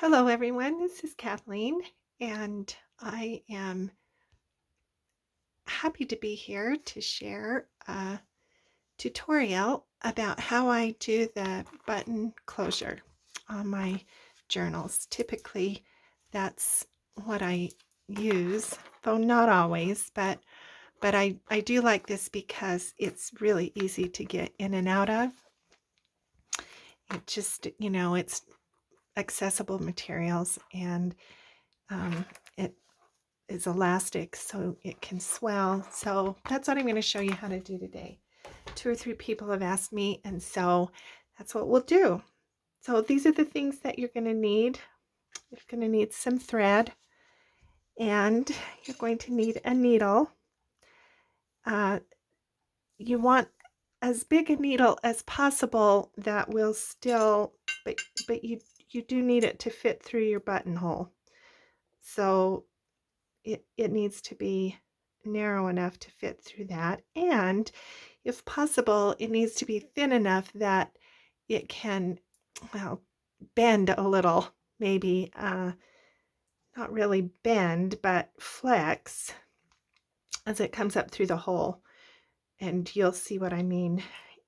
Hello, everyone. This is Kathleen, and I am happy to be here to share a tutorial about how I do the button closure on my journals. Typically, that's what I use, though not always, but I do like this because it's really easy to get in and out of. It just, it's accessible materials and it is elastic so it can swell. So that's what I'm going to show you how to do today. 2 or 3 people have asked me, and so that's what we'll do. So these are the things that you're going to need. You're going to need some thread, and you're going to need a needle. You want as big a needle as possible that will still, but you do need it to fit through your buttonhole. So it needs to be narrow enough to fit through that, and if possible it needs to be thin enough that it can, well, bend a little, maybe not really bend but flex as it comes up through the hole, and you'll see what I mean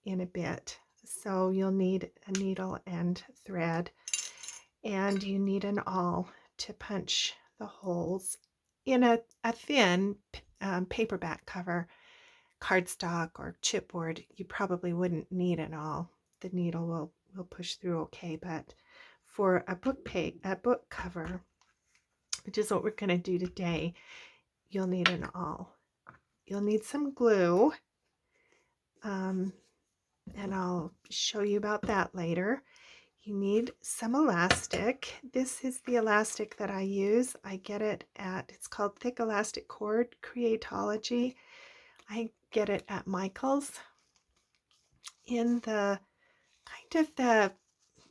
in a bit. So you'll need a needle and thread, and you need an awl to punch the holes in a thin paperback cover, cardstock or chipboard. You probably wouldn't need an awl. The needle will push through okay, but for a book cover, which is what we're going to do today, you'll need an awl. You'll need some glue, and I'll show you about that later. You need some elastic. This is the elastic that I use. I get it it's called Thick Elastic Cord Creatology. I get it at Michael's in the kind of the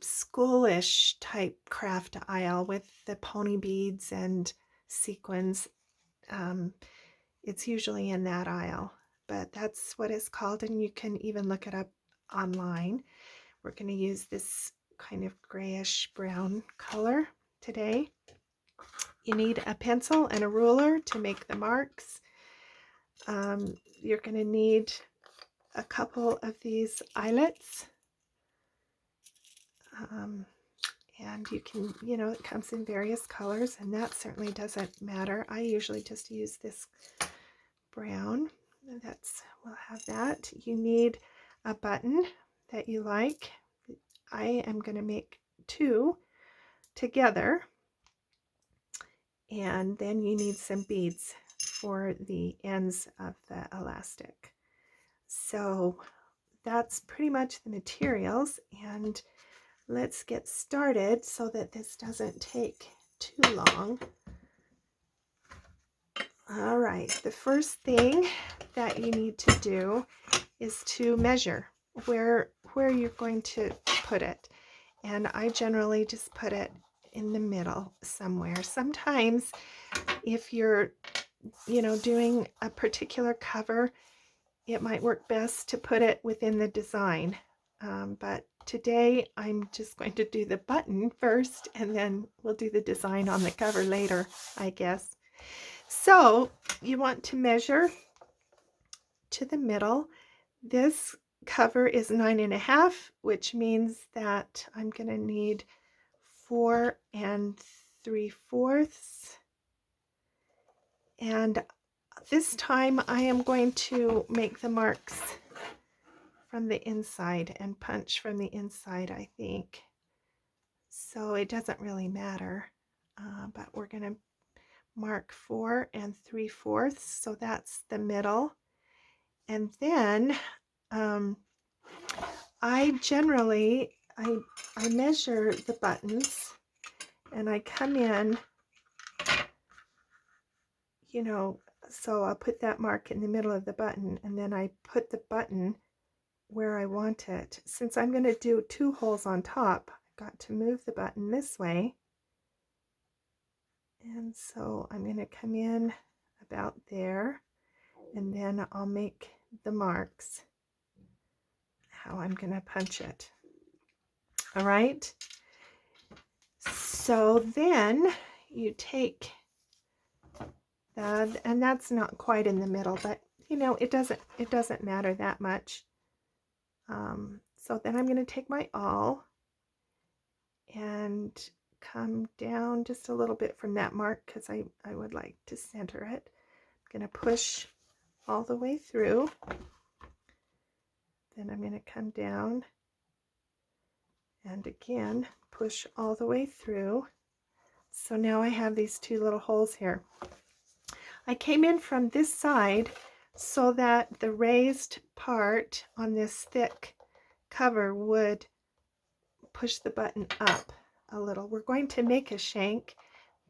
schoolish type craft aisle with the pony beads and sequins. It's usually in that aisle, but that's what it's called, and you can even look it up online. We're going to use this kind of grayish brown color today. You need a pencil and a ruler to make the marks. You're going to need a couple of these eyelets. And you can, it comes in various colors, and that certainly doesn't matter. I usually just use this brown. We'll have that. You need a button that you like. I am going to make 2 together, and then you need some beads for the ends of the elastic. So that's pretty much the materials, and let's get started so that this doesn't take too long. All right, the first thing that you need to do is to measure where you're going to put it. And I generally just put it in the middle somewhere. Sometimes if you're, doing a particular cover, it might work best to put it within the design. But today I'm just going to do the button first, and then we'll do the design on the cover later, I guess. So you want to measure to the middle. This cover is 9.5, which means that I'm going to need 4 3/4. And this time I am going to make the marks from the inside and punch from the inside, I think. So it doesn't really matter, but we're going to mark 4 3/4, so that's the middle. And then I generally I measure the buttons, and I come in, so I'll put that mark in the middle of the button, and then I put the button where I want it. Since I'm going to do 2 holes on top, I've got to move the button this way. And so I'm going to come in about there, and then I'll make the marks how I'm going to punch it. All right. So then you take that, and that's not quite in the middle, but you know, it doesn't matter that much. So then I'm going to take my awl and come down just a little bit from that mark because I would like to center it. I'm going to push all the way through. Then I'm going to come down and again push all the way through. So now I have these two little holes here. I came in from this side so that the raised part on this thick cover would push the button up a little. We're going to make a shank,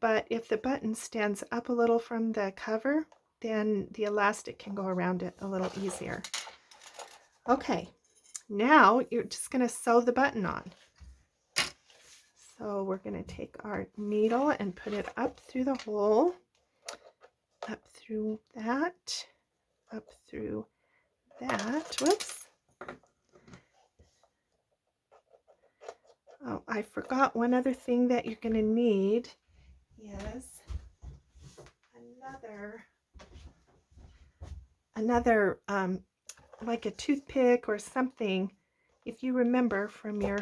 but if the button stands up a little from the cover, then the elastic can go around it a little easier. Okay, now you're just going to sew the button on. So we're going to take our needle and put it up through the hole, up through that, up through that. Whoops. Oh, I forgot one other thing that you're going to need is another like a toothpick or something. If you remember from your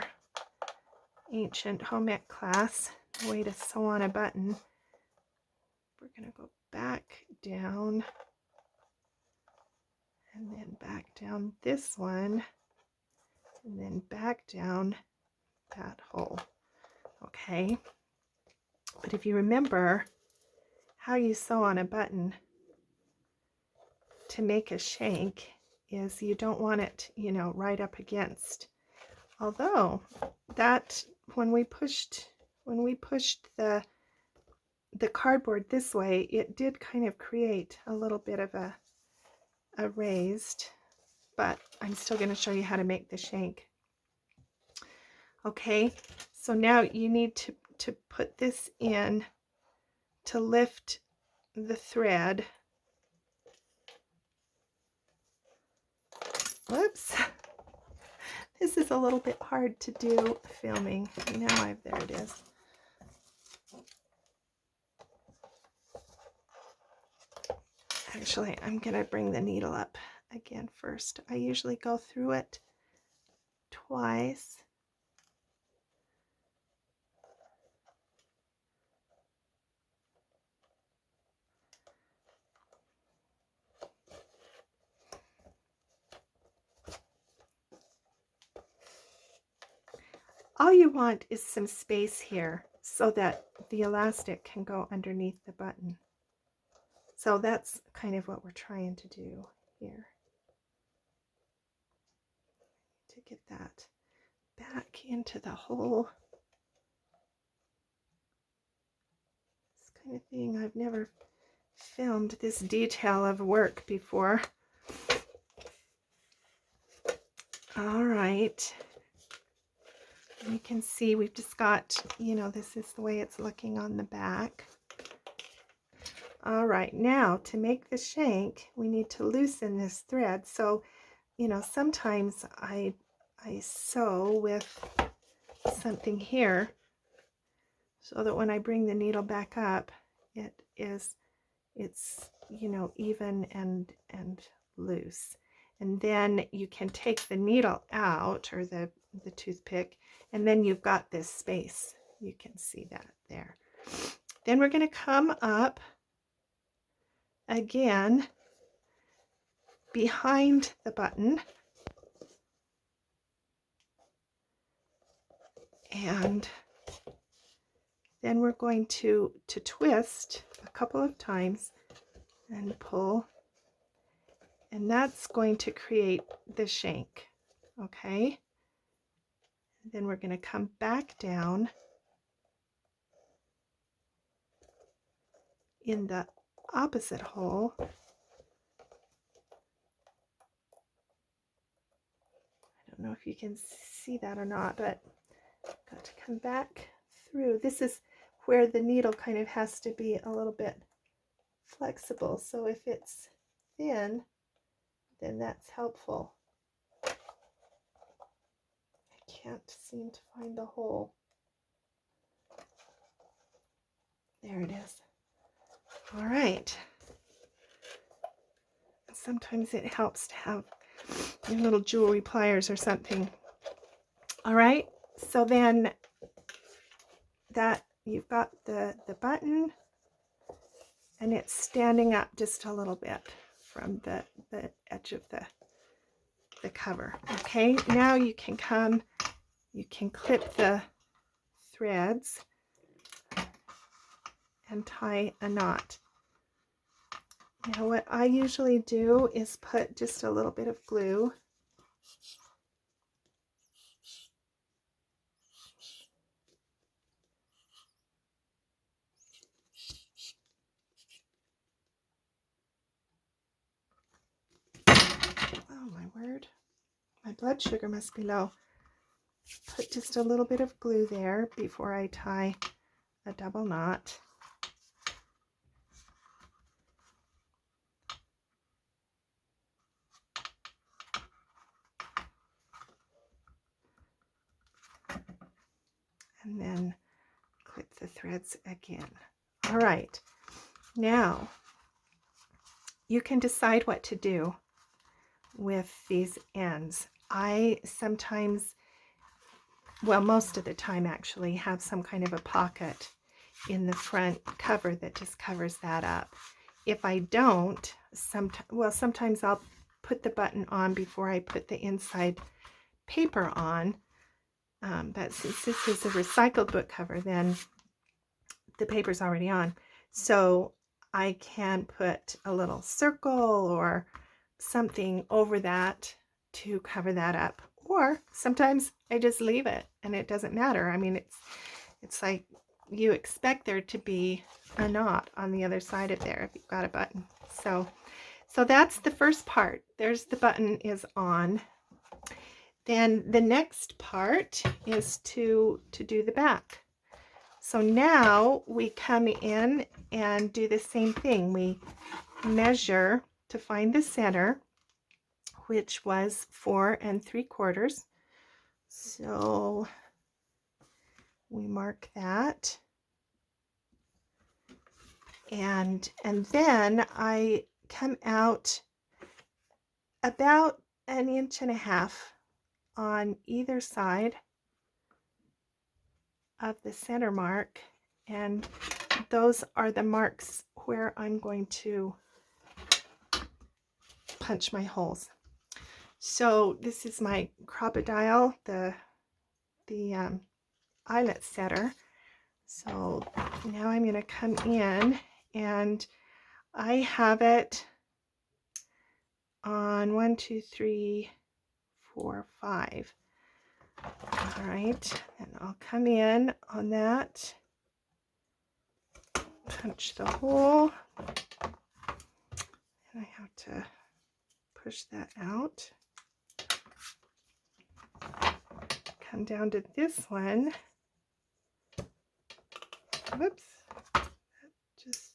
ancient home ec class, the way to sew on a button, we're going to go back down and then back down this one and then back down that hole. Okay, but if you remember how you sew on a button to make a shank is you don't want it, you know, right up against. Although that when we pushed the cardboard this way, it did kind of create a little bit of a raised, but I'm still going to show you how to make the shank. Okay, so now you need to put this in to lift the thread. Whoops. This is a little bit hard to do filming. Now there it is. Actually, I'm going to bring the needle up again first. I usually go through it twice. All you want is some space here so that the elastic can go underneath the button. So that's kind of what we're trying to do here. To get that back into the hole. This kind of thing, I've never filmed this detail of work before. All right. You can see we've just got, you know, this is the way it's looking on the back. All right, now to make the shank, we need to loosen this thread. So, you know, sometimes I sew with something here so that when I bring the needle back up, it's, you know, even and loose. And then you can take the needle out, or the toothpick, and then you've got this space. You can see that there. Then we're going to come up again behind the button and then we're going to twist a couple of times and pull, and that's going to create the shank. Okay, then we're going to come back down in the opposite hole. I don't know if you can see that or not, but I've got to come back through. This is where the needle kind of has to be a little bit flexible. So if it's thin, then that's helpful. I can't seem to find the hole. There it is. All right. Sometimes it helps to have your little jewelry pliers or something. All right, so then that you've got the button, and it's standing up just a little bit from the edge of the cover. Okay, now you can clip the threads and tie a knot. Now what I usually do is put just a little bit of glue oh my word, my blood sugar must be low. Put just a little bit of glue there before I tie a double knot. And then clip the threads again. All right, now you can decide what to do with these ends. I sometimes, well, most of the time actually, have some kind of a pocket in the front cover that just covers that up. If I don't, sometimes I'll put the button on before I put the inside paper on. But since this is a recycled book cover, then the paper's already on. So I can put a little circle or something over that to cover that up. Or sometimes I just leave it and it doesn't matter. I mean, it's like you expect there to be a knot on the other side of there if you've got a button. So that's the first part. There's the button is on. Then the next part is to do the back. So now we come in and do the same thing. We measure to find the center, which was 4 3/4. So we mark that. And then I come out about 1.5 inches on either side of the center mark, and those are the marks where I'm going to punch my holes. So this is my crocodile, the eyelet setter. So now I'm going to come in, and I have it on 1, 2, 3, 4, 5. All right, and I'll come in on that, punch the hole, and I have to push that out. Come down to this one. Whoops, just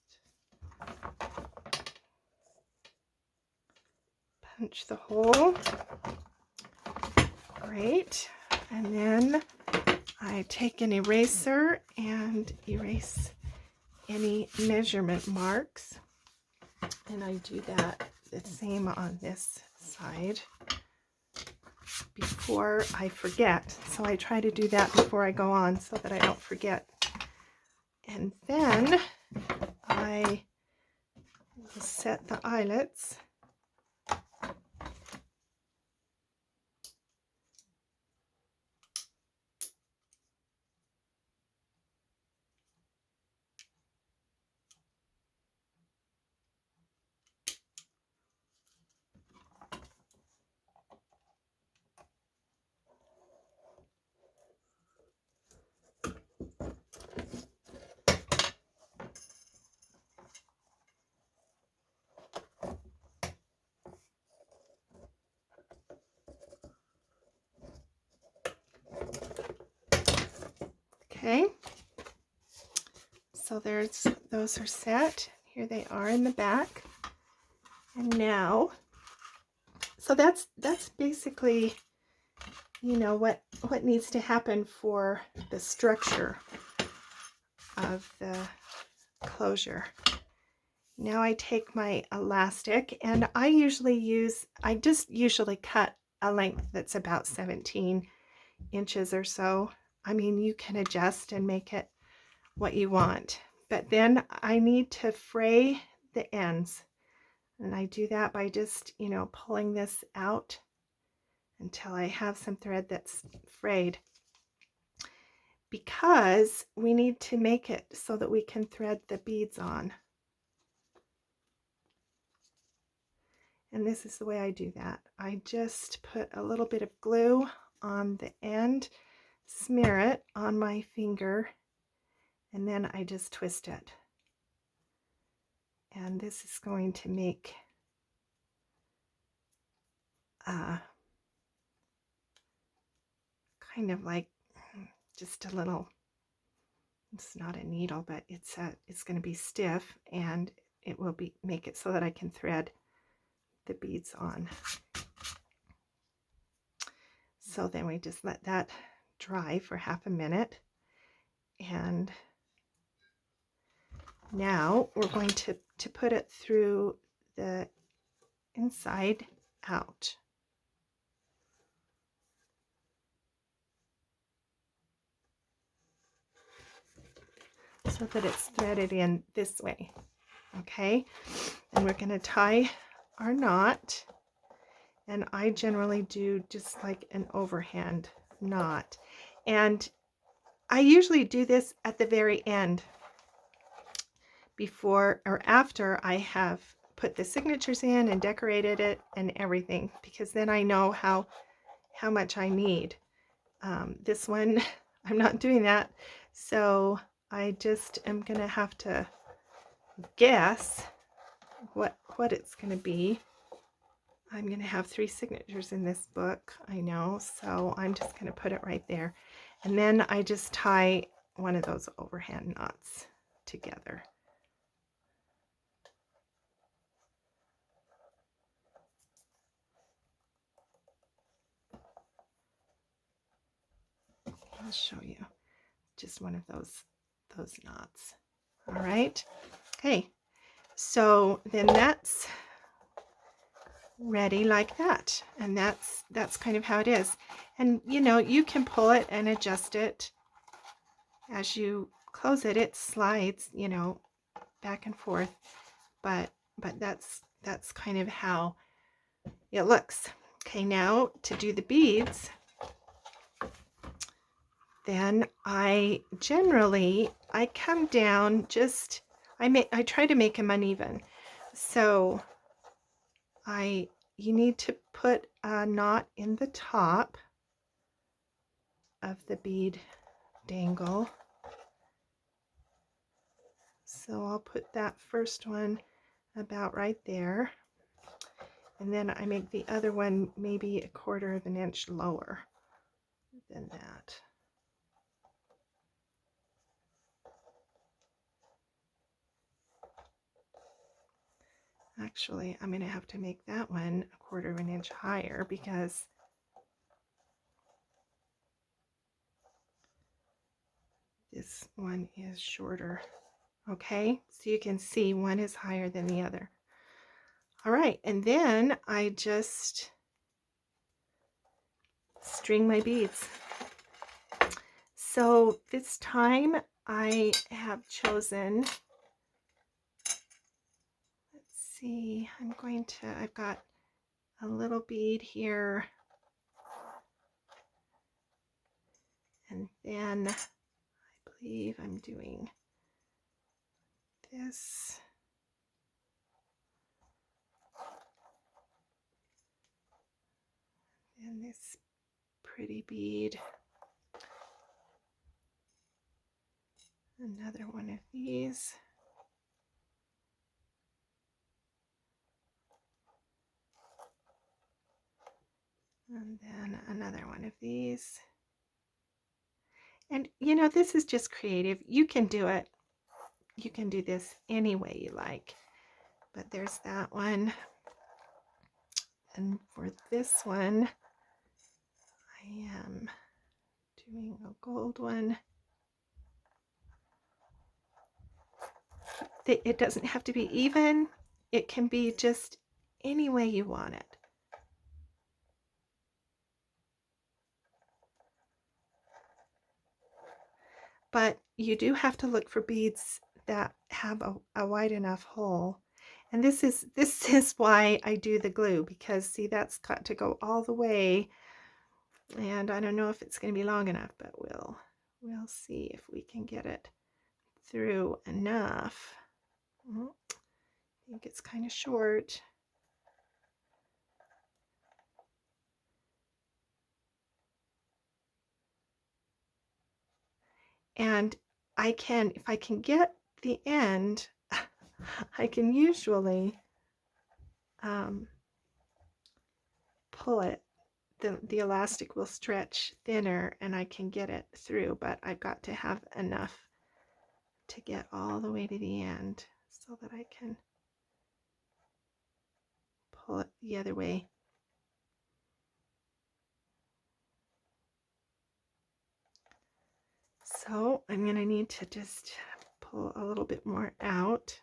punch the hole. Great. And then I take an eraser and erase any measurement marks, and I do that the same on this side before I forget. So I try to do that before I go on so that I don't forget. And then I will set the eyelets. Okay, so those are set. Here they are in the back. And now, so that's basically, you know, what needs to happen for the structure of closure. Now I take my elastic, and I just usually cut a length that's about 17 inches or so. I mean, you can adjust and make it what you want, but then I need to fray the ends, and I do that by just, pulling this out until I have some thread that's frayed, because we need to make it so that we can thread the beads on. And this is the way I do that. I just put a little bit of glue on the end, smear it on my finger, and then I just twist it. And this is going to make kind of like just a little, it's not a needle, but it's going to be stiff, and it will make it so that I can thread the beads on. So then we just let that dry for half a minute, and now we're going to put it through the inside out. So that it's threaded in this way. Okay, and we're going to tie our knot, and I generally do just like an overhand knot, and I usually do this at the very end, before or after I have put the signatures in and decorated it and everything, because then I know how much I need. This one I'm not doing that, so I just am gonna have to guess what it's gonna be. I'm gonna have 3 signatures in this book, I know, so I'm just gonna put it right there, and then I just tie one of those overhand knots together. I'll show you just one of those knots. All right, okay, so then that's ready like that, and that's kind of how it is. And you can pull it and adjust it as you close it. It slides, back and forth, but that's kind of how it looks. Okay, now to do the beads, then I come down, just I try to make them uneven. So you need to put a knot in the top of the bead dangle. So I'll put that first one about right there, and then I make the other one maybe 1/4 of an inch lower than that. Actually, I'm going to have to make that one 1/4 of an inch higher, because this one is shorter. Okay, so you can see one is higher than the other. All right, and then I just string my beads. So this time I have chosen, let's see, I've got a little bead here, and then I believe I'm doing this. And this pretty bead. Another one of these. And then another one of these. And this is just creative. You can do it. You can do this any way you like. But there's that one. And for this one, I am doing a gold one It doesn't have to be even. It can be just any way you want it. But you do have to look for beads that have a wide enough hole. And this is why I do the glue, because see, that's got to go all the way. And I don't know if it's going to be long enough, but we'll see if we can get it through enough. I think it's kind of short. And if I can get the end, I can usually pull it. The elastic will stretch thinner and I can get it through, but I've got to have enough to get all the way to the end so that I can pull it the other way. So I'm going to need to just pull a little bit more out.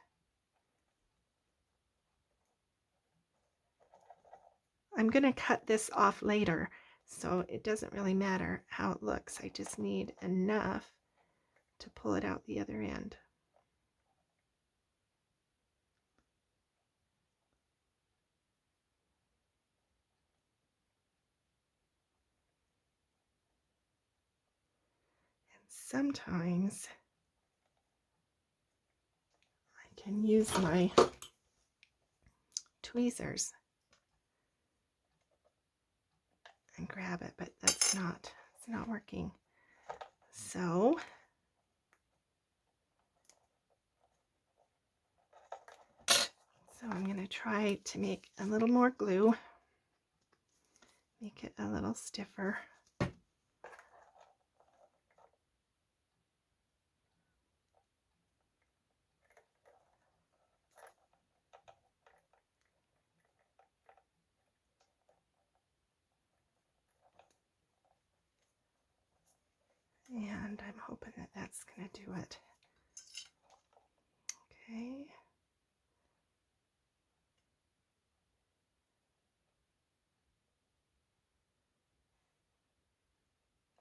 I'm going to cut this off later, so it doesn't really matter how it looks. I just need enough to pull it out the other end. And sometimes I can use my tweezers and grab it, but it's not working. So I'm going to try to make a little more glue, make it a little stiffer. And I'm hoping that that's going to do it. Okay.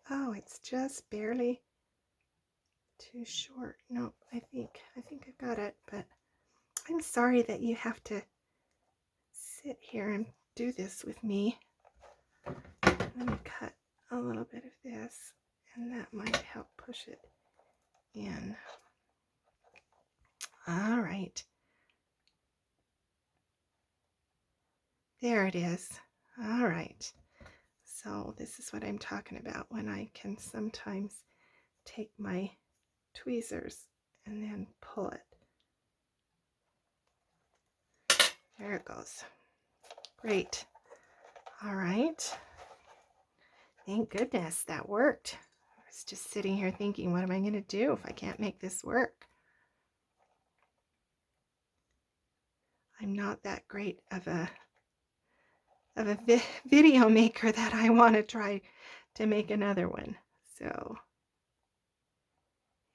Oh, it's just barely too short. Nope, I think I've got it, but I'm sorry that you have to sit here and do this with me. Let me cut a little bit of this, and that might help push it in. All right. There it is. All right. So this is what I'm talking about when I can sometimes take my tweezers and then pull it. There it goes. Great. All right. Thank goodness that worked. I was just sitting here thinking, what am I going to do if I can't make this work? I'm not that great of a video maker that I want to try to make another one. So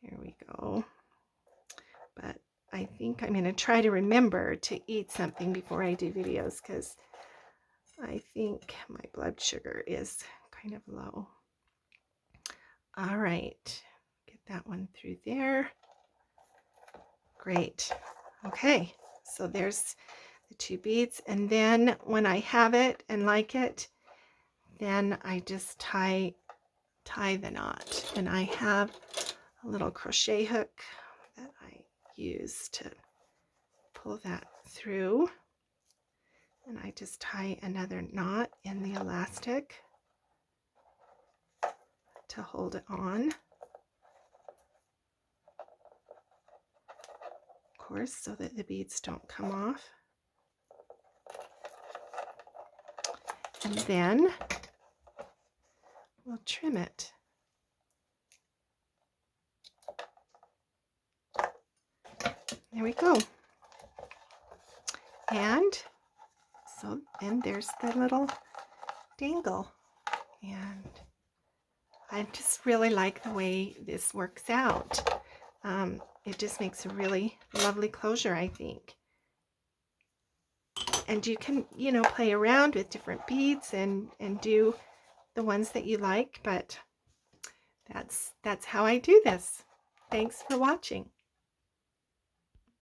here we go. But I think I'm going to try to remember to eat something before I do videos, because I think my blood sugar is kind of low. All right, get that one through there. Great. Okay, so there's the 2 beads, and then when I have it and like it, then I just tie the knot. And I have a little crochet hook that I use to pull that through, and I just tie another knot in the elastic to hold it on, of course, so that the beads don't come off. And then we'll trim it. There we go. And so then there's the little dangle. And I just really like the way this works out. it just makes a really lovely closure, I think. And you can, you know, play around with different beads and do the ones that you like, but that's how I do this. Thanks for watching.